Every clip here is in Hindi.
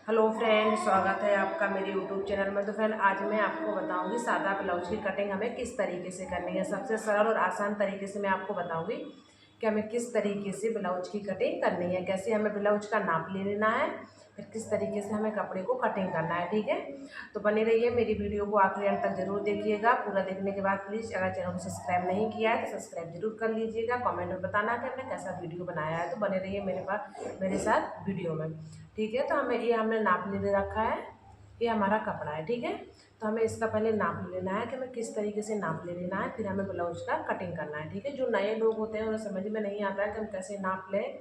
हेलो फ्रेंड, स्वागत है आपका मेरे यूट्यूब चैनल में। तो फ्रेंड, आज मैं आपको बताऊंगी सादा ब्लाउज की कटिंग हमें किस तरीके से करनी है। सबसे सरल और आसान तरीके से मैं आपको बताऊंगी कि हमें किस तरीके से ब्लाउज की कटिंग करनी है, कैसे हमें ब्लाउज का नाप ले लेना है, फिर किस तरीके से हमें कपड़े को कटिंग करना है। ठीक है, तो बने रहिए, मेरी वीडियो को आखिरी अंत तक जरूर देखिएगा। पूरा देखने के बाद प्लीज़ अगर चैनल को सब्सक्राइब नहीं किया है तो सब्सक्राइब जरूर कर लीजिएगा। कमेंट में बताना कि हमने कैसा वीडियो बनाया है। तो बने रहिए मेरे साथ वीडियो में। ठीक है, तो हमने नाप ले रखा है। ये हमारा कपड़ा है। ठीक है, तो हमें इसका पहले नाप लेना है कि हमें किस तरीके से नाप ले लेना है, फिर हमें ब्लाउज का कटिंग करना है। ठीक है, जो नए लोग होते हैं उन्हें समझ में नहीं आता है कि हम कैसे नाप लें,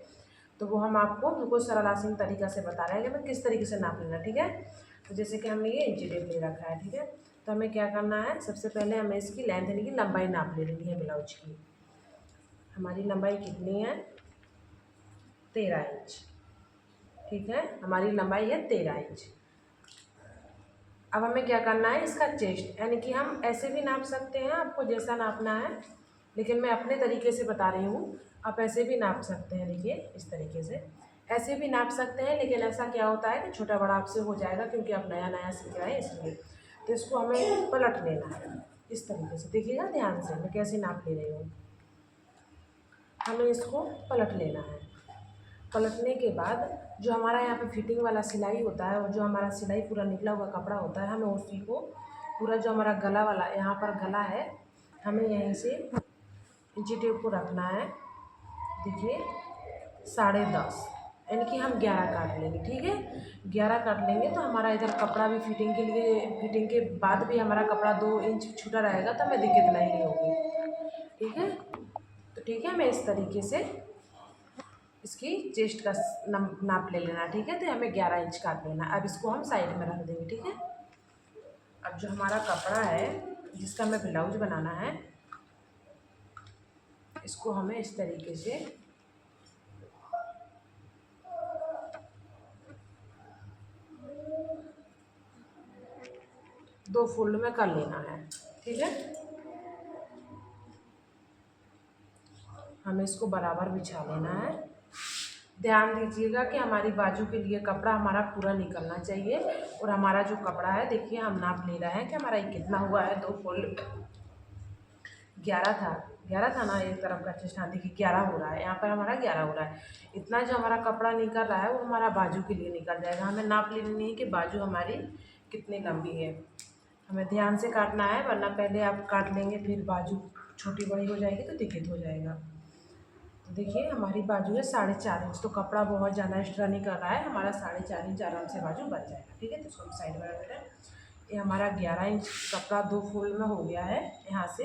तो वो हम आपको बिल्कुल सरल आसान तरीका से बता रहे हैं कि हमें किस तरीके से नाप लेना है। ठीक है, तो जैसे कि हमने ये इंची टेप ले रखा है। ठीक है, तो हमें क्या करना है, सबसे पहले हमें इसकी लेंथ यानी कि लंबाई नाप ले लेनी है ब्लाउज की। हमारी लंबाई कितनी है? 13 इंच। ठीक है, हमारी लंबाई है 13 इंच। अब हमें क्या करना है, इसका चेस्ट यानी कि हम ऐसे भी नाप सकते हैं, आपको जैसा नापना है, लेकिन मैं अपने तरीके से बता रही हूँ। आप ऐसे भी नाप सकते हैं, देखिए इस तरीके से ऐसे भी नाप सकते हैं, लेकिन ऐसा क्या होता है कि छोटा बड़ा आपसे हो जाएगा क्योंकि आप नया नया सीख रहे हैं इसलिए। तो इसको हमें पलट लेना है इस तरीके से। देखिएगा ध्यान से मैं कैसे नाप ले रही हूँ। हमें इसको पलट लेना है। पलटने के बाद जो हमारा यहाँ पे फिटिंग वाला सिलाई होता है और जो हमारा सिलाई पूरा निकला हुआ कपड़ा होता है, हमें उसी को पूरा जो हमारा गला वाला यहाँ पर गला है, हमें यहीं से इंची टेप को रखना है। देखिए 10.5 यानी कि हम 11 काट लेंगे। ठीक है, 11 काट लेंगे तो हमारा इधर कपड़ा भी फिटिंग के बाद भी हमारा कपड़ा 2 इंच छूटा रहेगा, तो हमें दिक्कत नहीं होगी। ठीक है, तो ठीक है, मैं इस तरीके से इसकी चेस्ट का नाप ले लेना। ठीक है, तो हमें 11 इंच काट लेना। अब इसको हम साइड में रख देंगे। ठीक है, अब जो हमारा कपड़ा है जिसका हमें ब्लाउज बनाना है, इसको हमें इस तरीके से दो फोल्ड में कर लेना है। ठीक है, हमें इसको बराबर बिछा लेना है। ध्यान दीजिएगा कि हमारी बाजू के लिए कपड़ा हमारा पूरा निकलना चाहिए, और हमारा जो कपड़ा है देखिए हम नाप ले रहे हैं कि हमारा ये कितना हुआ है। 2 फोल्ड 11 था, 11 था ना एक तरफ का चेस्ट। हाँ देखिए 11 हो रहा है, यहाँ पर हमारा 11 हो रहा है। इतना जो हमारा कपड़ा निकल रहा है वो हमारा बाजू के लिए निकल जाएगा। हमें नाप लेनी है कि बाजू हमारी कितनी लंबी है। हमें ध्यान से काटना है, वरना पहले आप काट लेंगे फिर बाजू छोटी बड़ी हो जाएगी तो दिक्कत हो जाएगा। तो देखिए हमारी बाजू है 4.5 इंच, तो कपड़ा बहुत ज़्यादा एक्स्ट्रा नहीं कर रहा है, हमारा 4.5 इंच आराम से बाजू बच जाएगा। ठीक है, तो इसको साइड में रख दें। ये हमारा 11 इंच कपड़ा 2 फोल्ड में हो गया है यहाँ से।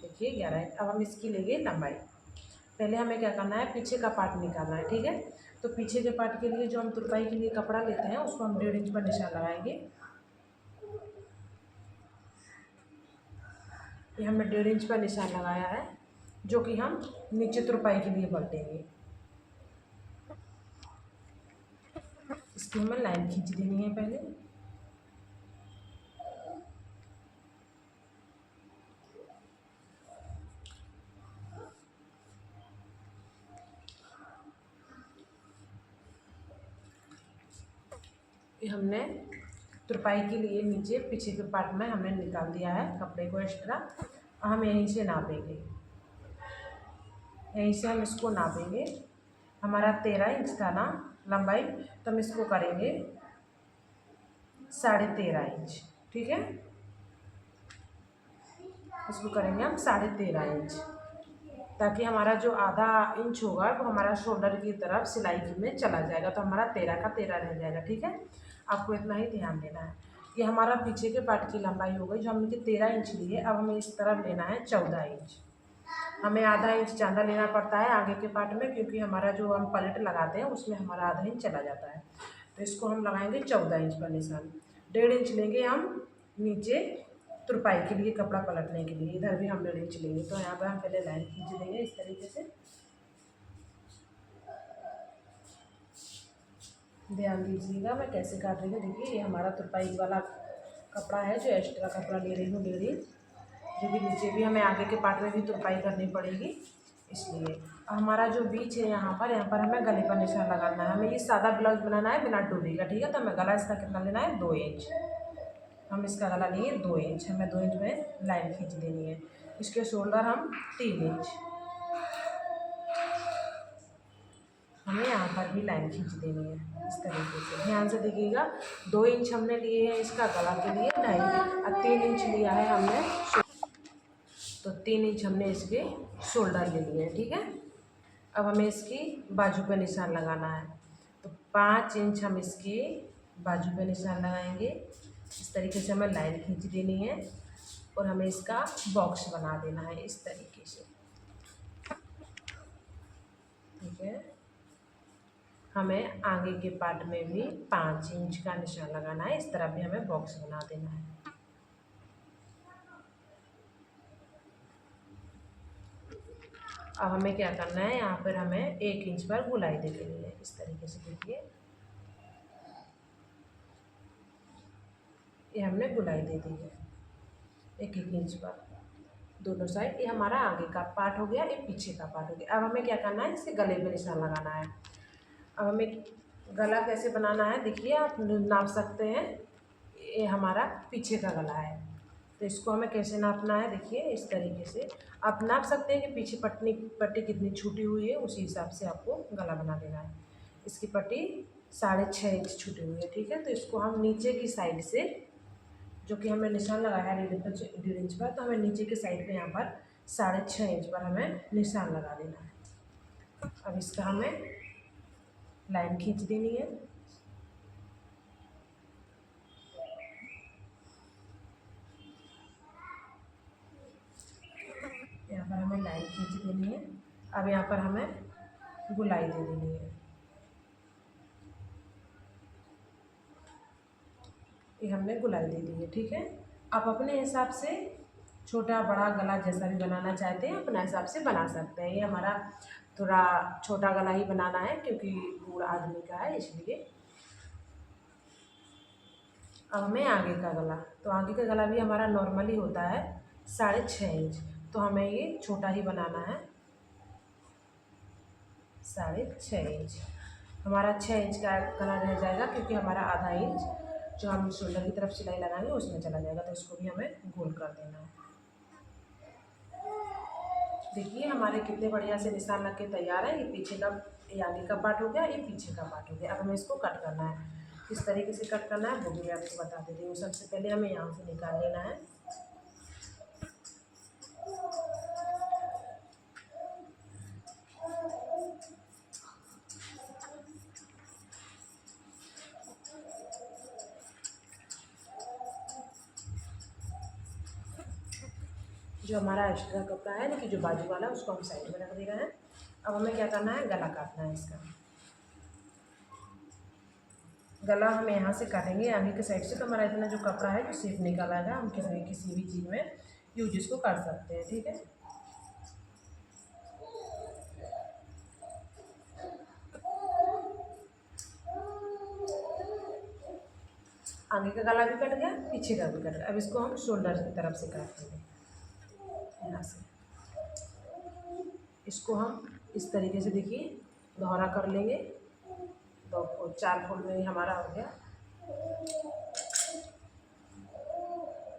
देखिए 11 इंच। अब हम इसकी लेंगे लंबाई। पहले हमें क्या करना है, पीछे का पार्ट निकालना है। ठीक है, तो पीछे के पार्ट के लिए जो हम तुरपाई के लिए कपड़ा लेते हैं उसको हम 1.5 इंच पर निशान लगाएंगे। ये हमने 1.5 इंच पर निशान लगाया है, जो कि हम नीचे तुरपाई के लिए बरतेंगे। इसकी हमें लाइन खींच देनी है पहले। ये हमने तुरपाई के लिए नीचे पीछे के पार्ट में हमने निकाल दिया है कपड़े को एक्स्ट्रा। हम यहीं से नापेंगे, यहीं से हम इसको नापेंगे। हमारा 13 इंच था ना लंबाई, तो हम इसको करेंगे 13.5 इंच। ठीक है, इसको करेंगे हम 13.5 इंच, ताकि हमारा जो आधा इंच होगा वो हमारा शोल्डर की तरफ सिलाई में चला जाएगा, तो हमारा 13 का 13 रह जाएगा। ठीक है, आपको इतना ही ध्यान देना है। ये हमारा पीछे के पार्ट की लंबाई हो गई, जो हमने 13 इंच ली है। अब हमें इस तरफ लेना है 14 इंच। हमें आधा इंच ज़्यादा लेना पड़ता है आगे के पार्ट में, क्योंकि हमारा जो हम पलट लगाते हैं उसमें हमारा आधा इंच चला जाता है। तो इसको हम लगाएंगे 14 इंच पर निशान। 1.5 इंच लेंगे हम नीचे तुरपाई के लिए कपड़ा पलटने के लिए, इधर भी हम 1.5 इंच लेंगे। तो यहाँ पर हम पहले लाइन खींच देंगे इस तरीके से। ध्यान दीजिएगा मैं कैसे काट रही हूँ। देखिए ये हमारा तुरपाई वाला कपड़ा है, जो एक्स्ट्रा कपड़ा ले रही हूँ 1.5 इंच, जो कि नीचे भी हमें आगे के पार्ट में भी तुरपाई करनी पड़ेगी। इसलिए हमारा जो बीच है यहाँ पर हमें गले पर निशान लगाना है। हमें ये सादा ब्लाउज बनाना है बिना डोरी का, ठीक है। तो हमें गला इसका कितना लेना है, 2 इंच। हम इसका गला लिए 2 इंच, हमें 2 इंच में लाइन खींच देनी है। इसके शोल्डर हम 3 इंच, हमें यहाँ पर भी लाइन खींच देनी है इस तरीके से। ध्यान से देखिएगा, 2 इंच हमने लिए हैं इसका गला के लिए, ढाई, और 3 इंच लिया है हमने, तो 3 इंच हमने इसके शोल्डर ले लिए हैं, ठीक है। अब हमें इसकी बाजू पे निशान लगाना है, तो 5 इंच हम इसकी बाजू पे निशान लगाएंगे। इस तरीके से हमें लाइन खींच देनी है और हमें इसका बॉक्स बना देना है इस तरीके से, ठीक है। हमें आगे के पार्ट में भी 5 इंच का निशान लगाना है, इस तरह भी हमें बॉक्स बना देना है। अब हमें क्या करना है, यहाँ पर हमें 1 इंच पर गुलाई दे देनी है इस तरीके से। देखिए, ये हमने गुलाई दे दी है 1-1 इंच पर दोनों साइड। ये हमारा आगे का पार्ट हो गया, ये पीछे का पार्ट हो गया। अब हमें क्या करना है, इसे गले पे निशान लगाना है। अब हमें गला कैसे बनाना है, देखिए आप नाप सकते हैं, ये हमारा पीछे का गला है, तो इसको हमें कैसे नापना है, देखिए इस तरीके से आप नाप सकते हैं कि पीछे पट्टी कितनी छूटी हुई है, उसी हिसाब से आपको गला बना देना है। इसकी पट्टी 6.5 इंच छूटी हुई है, ठीक है। तो इसको हम नीचे की साइड से, जो कि हमें निशान लगाया है 1.5 इंच पर, तो हमें नीचे के साइड पे यहाँ पर 6.5 इंच पर हमें निशान लगा देना है। अब इसका हमें लाइन खींच देनी है, यहाँ पर हमें लाइन खींच देनी है। अब यहाँ पर हमें गुलाई दे देनी है, ये हमने गुलाई दे दी है, ठीक है। आप अपने हिसाब से छोटा बड़ा गला जैसा भी बनाना चाहते हैं अपना हिसाब से बना सकते हैं। ये हमारा थोड़ा छोटा गला ही बनाना है क्योंकि बूढ़ा आदमी का है, इसलिए। अब हमें आगे का गला, तो आगे का गला भी हमारा नॉर्मली होता है 6.5 इंच, तो हमें ये छोटा ही बनाना है 6.5 इंच। हमारा 6 इंच का गला रह जाएगा क्योंकि हमारा आधा इंच जो हम शोल्डर की तरफ सिलाई लगाएंगे उसमें चला जाएगा, तो इसको भी हमें गोल कर देना है। देखिए हमारे कितने बढ़िया से निशान लग के तैयार है। ये पीछे का, ये आगे का पार्ट हो गया, ये पीछे का पार्ट हो गया। अब हमें इसको कट करना है, किस तरीके से कट करना है वो भी मैं आपको बता देती हूँ। सबसे पहले हमें यहाँ से निकाल लेना है, जो हमारा एक्स्ट्रा कपड़ा है, लेकिन जो बाजू वाला है उसको हम साइड में रख दे रहे हैं। अब हमें क्या करना है, गला काटना है इसका। गला हम यहाँ से काटेंगे आगे के साइड से, तो हमारा इतना जो कपड़ा है जो सिर्फ निकल आएगा, हम किसी भी चीज़ में यूज इसको कर सकते हैं, ठीक है। आगे का गला भी कट गया, पीछे का भी कट गया। अब इसको हम शोल्डर की तरफ से काट देंगे, यहाँ से इसको हम इस तरीके से, देखिए दोहरा कर लेंगे, 4 फोल्ड में हमारा हो गया।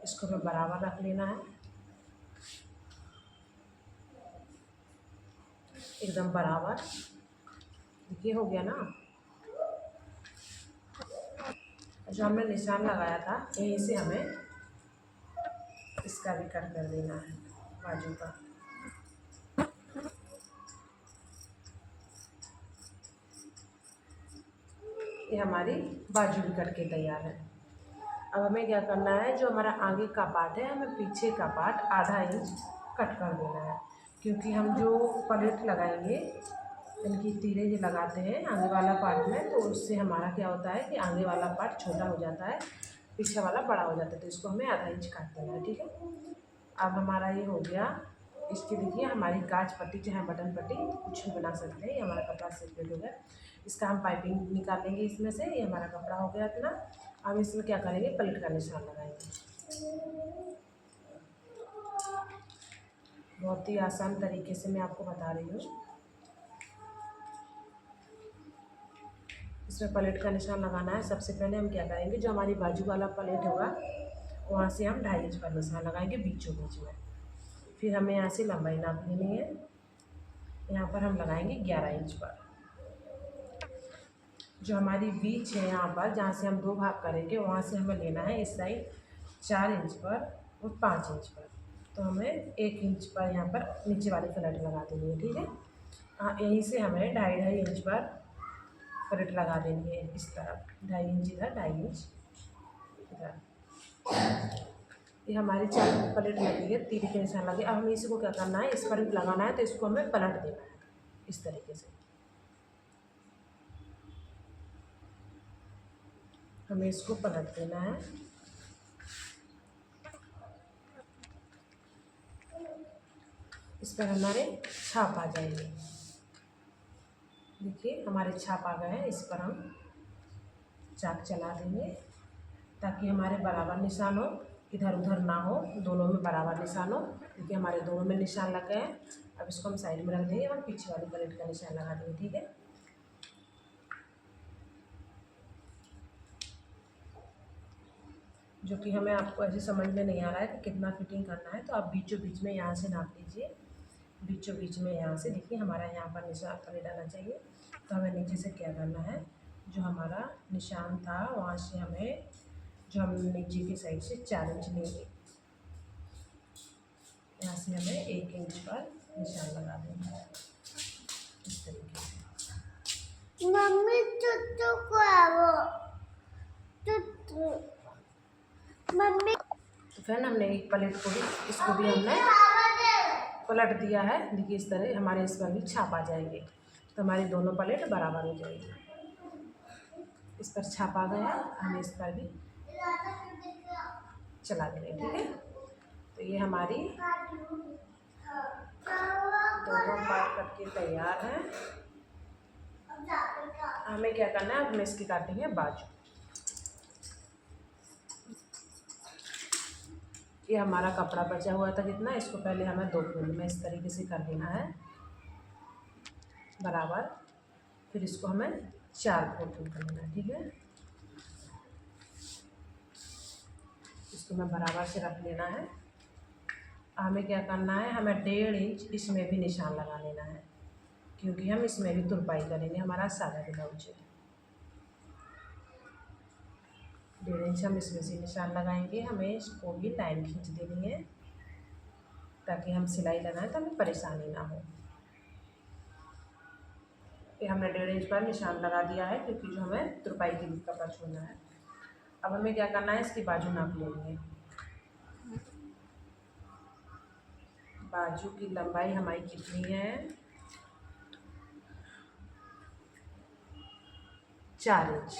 इसको हमें बराबर रख लेना है, एकदम बराबर। देखिए हो गया ना। जो हमने निशान लगाया था यहीं से हमें इसका भी कट कर देना है बाजू का। ये हमारी बाजू भी कट के तैयार है। अब हमें क्या करना है, जो हमारा आगे का पार्ट है हमें पीछे का पार्ट आधा इंच कट कर देना है, क्योंकि हम जो पलेट लगाएंगे, इनकी तीरे जो लगाते हैं आगे वाला पार्ट में, तो उससे हमारा क्या होता है कि आगे वाला पार्ट छोटा हो जाता है, पीछे वाला बड़ा हो जाता है, तो इसको हमें आधा इंच काट देना है, ठीक है। अब हमारा ये हो गया। इसकी देखिए हमारी काज पट्टी चाहे बटन पट्टी कुछ भी बना सकते हैं। ये हमारा कपड़ा सेपरेट हो गया, इसका हम पाइपिंग निकाल लेंगे इसमें से। ये हमारा कपड़ा हो गया इतना। अब इसमें क्या करेंगे, पलट का निशान लगाएंगे। बहुत ही आसान तरीके से मैं आपको बता रही हूँ। इसमें पलेट का निशान लगाना है। सबसे पहले हम क्या करेंगे, जो हमारी बाजू वाला पलेट होगा वहाँ से हम 2.5 इंच पर निशान लगाएंगे बीचों बीच में। फिर हमें यहाँ से लंबाई नाप लेनी है। यहाँ पर हम लगाएंगे 11 इंच पर। जो हमारी बीच है यहाँ पर, जहाँ से हम 2 भाग करेंगे, वहाँ से हमें लेना है इस साइड 4 इंच पर और 5 इंच पर। तो हमें 1 इंच पर यहाँ पर नीचे वाली पलेट लगा देनी है, ठीक है। हाँ, यहीं से हमें 2.5 इंच पर पलेट लगा देनी है इस तरफ। 2.5 इंच इधर, 2.5 इंच इधर। ये हमारी 4 पलेट लगी है, तीर के निशान लगे। अब हमें इसको क्या करना है, इस पर लगाना है, तो इसको हमें पलट देना है इस तरीके से। हमें इसको पलट देना है। इस पर हमारे छाप आ जाएंगे। देखिए हमारे छाप आ गए हैं। इस पर हम चाक चला देंगे ताकि हमारे बराबर निशान हो, इधर उधर ना हो, दोनों में बराबर निशान हो। देखिए हमारे दोनों में निशान लग गए हैं। अब इसको हम साइड में रख देंगे और पीछे वाली पलेट का निशान लगा देंगे, ठीक है। जो कि हमें आपको ऐसे समझ में नहीं आ रहा है कि कितना फिटिंग करना है, तो आप बीचों बीच में यहाँ से नाप लीजिए। बीचों बीच में यहाँ से देखिए हमारा यहाँ पर निशान पलेट आना चाहिए। तो हमें नीचे से क्या करना है, जो हमारा निशान था वहाँ से हमें, जो हम नीचे की साइड से 4 इंच लेंगे, यहाँ से हमें 1 इंच पर निशान लगा देना है इस तरीके से। मम्मी चुट्टू को आओ, चुट्टू मम्मी। तो फ्रेंड हमने एक पलेट को भी, इसको भी हमने पलट दिया है। देखिए इस तरह हमारे इस पर भी छाप आ जाएंगे, तो हमारी दोनों पलेट बराबर हो जाएगी। इस पर छाप आ गया, हमें इस पर भी चला देंगे, ठीक है। तो ये हमारी दोनों पार्ट कट के तैयार है। हमें क्या करना है, अब हमें इसकी काटेंगे बाजू। ये हमारा कपड़ा बचा हुआ था जितना, इसको पहले हमें 2 फोल्ड में इस तरीके से कर देना है बराबर। फिर इसको हमें 4 फोल्ड कर लेना है, ठीक है। इसको हमें बराबर से रख लेना है। हमें क्या करना है, हमें 1.5 इंच इसमें भी निशान लगा लेना है, क्योंकि हम इसमें भी तुरपाई करेंगे। हमारा सादा ब्लाउज है। 1.5 इंच हम इसमें से निशान लगाएंगे। हमें इसको भी लाइन खींच देनी है ताकि हम सिलाई लगाएं तो हमें परेशानी ना हो। ये हमने 1.5 इंच पर निशान लगा दिया है, क्योंकि जो हमें तुरपाई के लिए कपड़ा छोड़ना है। अब हमें क्या करना है, इसकी बाजू नाप लेनी है। बाजू की लंबाई हमारी कितनी है, 4 इंच।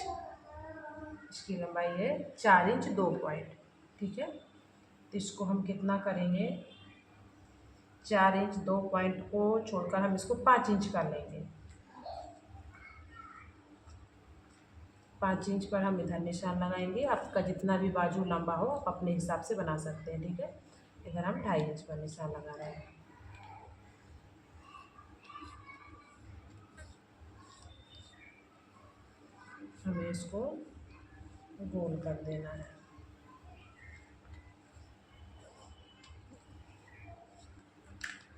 इसकी लंबाई है 4 इंच 2 पॉइंट, ठीक है। तो इसको हम कितना करेंगे, 4 इंच 2 पॉइंट को छोड़कर हम इसको 5 इंच कर लेंगे। 5 इंच पर हम इधर निशान लगाएंगे। आपका जितना भी बाजू लंबा हो आप अपने हिसाब से बना सकते हैं, ठीक है। इधर हम 2.5 इंच पर निशान लगा रहे हैं। हमें इसको गोल कर देना है।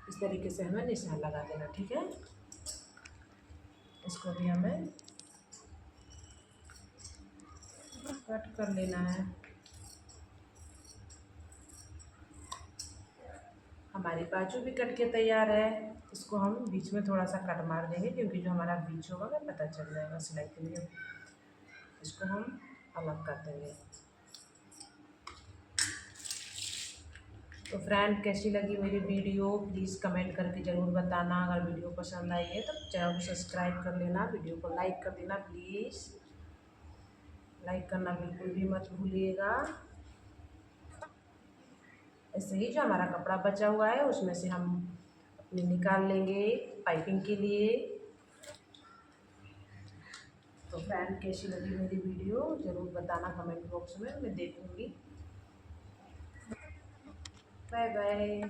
इस तरीके से हमें निशान लगा देना, ठीक है। इसको भी हमें कट कर लेना है। हमारी बाजू भी कट के तैयार है। इसको हम बीच में थोड़ा सा कट मार देंगे, क्योंकि जो हमारा बीच होगा वो पता चल जाएगा सिलाई के लिए। इसको हम अलग कर देंगे। तो फ्रेंड कैसी लगी मेरी वीडियो, प्लीज़ कमेंट करके ज़रूर बताना। अगर वीडियो पसंद आई है तो चैनल को सब्सक्राइब कर लेना, वीडियो को लाइक कर देना प्लीज़। लाइक करना बिल्कुल भी मत भूलिएगा। ऐसे ही जो हमारा कपड़ा बचा हुआ है उसमें से हम अपने निकाल लेंगे पाइपिंग के लिए। तो फ्रेंड कैसी लगी मेरी वीडियो ज़रूर बताना कमेंट बॉक्स में, मैं देखूँगी। Bye bye.